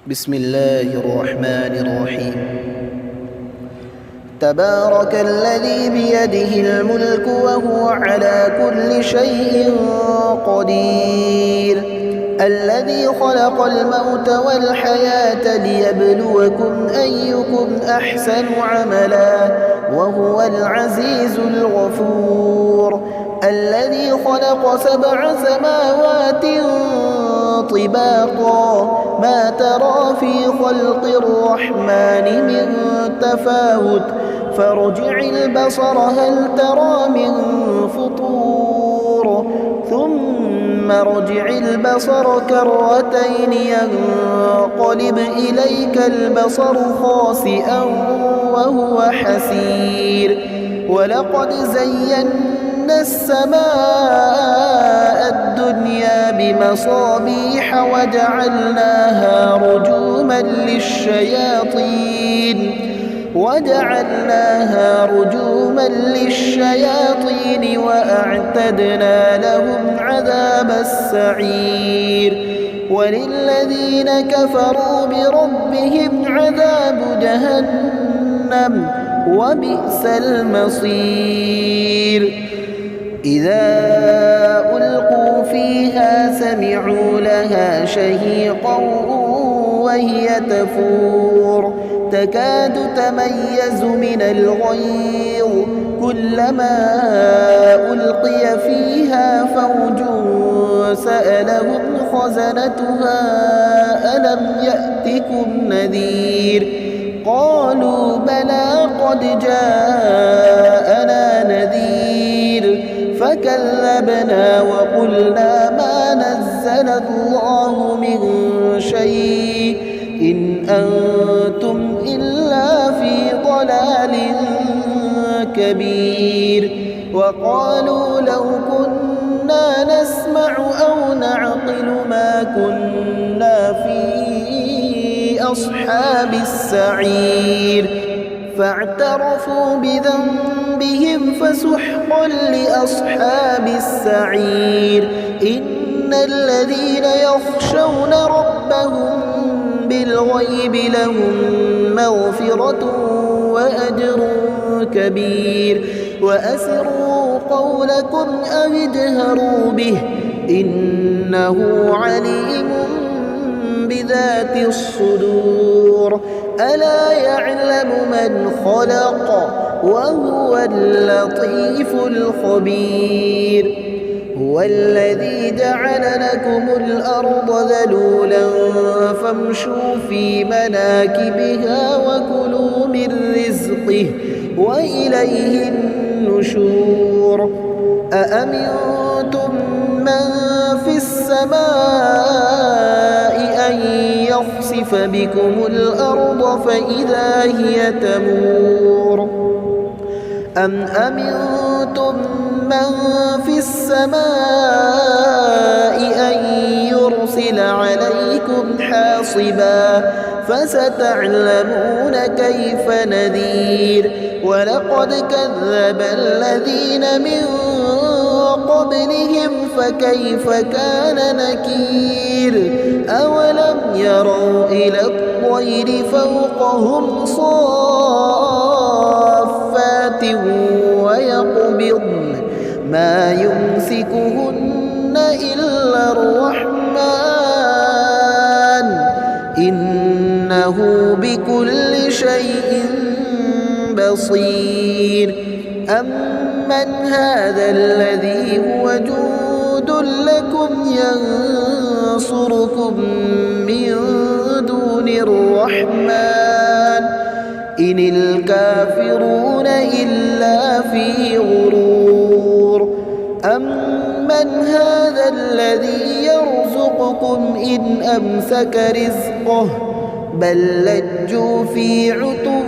بسم الله الرحمن الرحيم. تبارك الذي بيده الملك وهو على كل شيء قدير، الذي خلق الموت والحياة ليبلوكم أيكم أحسن عملا وهو العزيز الغفور، الذي خلق 7 سماوات طباقا ما ترى في خلق الرحمن من تفاوت فارجع البصر هل ترى من فطور ثم ارجع البصر كرتين ينقلب إليك البصر خاسئا وهو حسير، ولقد زينا السماء الدنيا بمصابيح وجعلناها رجوما للشياطين وأعتدنا لهم عذاب السعير، وللذين كفروا بربهم عذاب جهنم وبئس المصير. إذا ألقوا فيها سمعوا لها شهيقا وهي تفور تكاد تميز من الغيظ كلما ألقي فيها فوج سألهم خزنتها ألم يأتكم نذير قالوا بلى قد جاءنا نذير فكذبنا وقلنا ما نزل الله من شيء إن أنتم إلا في ضلال كبير، وقالوا لو كنا نسمع أو نعقل ما كنا في أصحاب السعير، فاعترفوا بذنبهم فسحقا لأصحاب السعير. إن الذين يخشون ربهم بالغيب لهم مغفرة وأجر كبير، وأسروا قولكم أو اجهروا به إنه عليم بذات الصدور، ألا يعلم من خلق وهو اللطيف الخبير. هو الذي جعل لكم الأرض ذلولا فامشوا في مناكبها وكلوا من رزقه وإليه النشور. أأمنتم من في السماء أن يخسف بكم الأرض فإذا هي تمور أم أمنتم من في السماء أن يرسل عليكم حاصبا فستعلمون كيف نذير. ولقد كذب الذين من قبلهم فكيف كان نكير. أولم يروا إلى الطير فوقهم صافات ويقبضن ما يمسكهن إلا الرحمن إنه بكل شيء بصير. أمن هذا الذي هو جند لكم ينصركم من دون الرحمن إن الكافرون إلا في غرور. أمن هذا الذي يرزقكم إن أمسك رزقه بل لجوا في عتو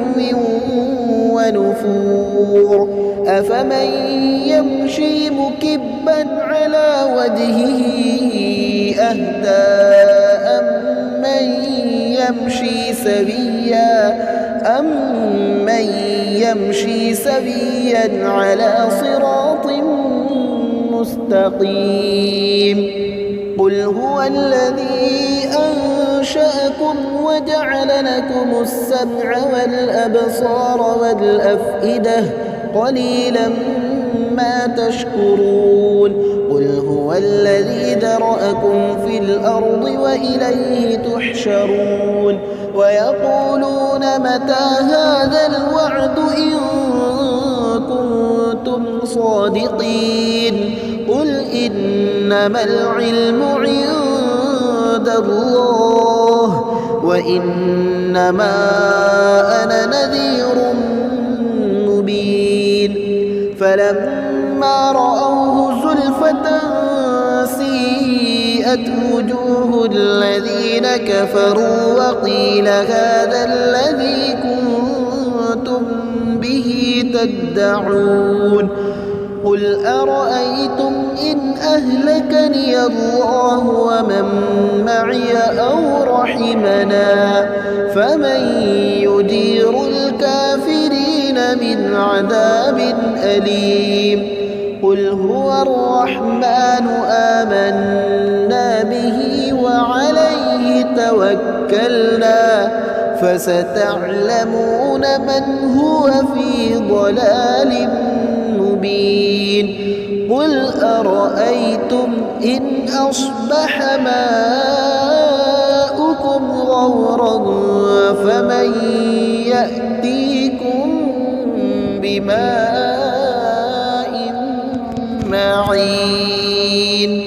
ونفور. أفمن يمشي مكبا على وجهه أهدى أمن يمشي سويا على صراط مستقيم. قل هو الذي أنشأكم وجعل لكم السمع والأبصار والأفئدة قليلا ما تشكرون قل هو الذي ذرأكم في الأرض وإليه تحشرون ويقولون متى هذا الوعد إن كنتم صادقين قل إنما العلم عند الله وإنما أنا نذير مبين فلما رأوه زلفة سيئت وجوه الذين كفروا وقيل هذا الذي كنتم به تدعون قل أرأيتم إن أهلكني الله ومن معي أو رحمنا فمن يجير الكافرين من عذاب أليم قل هو الرحمن آمنا به وعليه توكلنا فستعلمون من هو في ضلال مبين قل أرأيتم إن أصبح ماؤكم غورا فمن يأتيكم بماء معين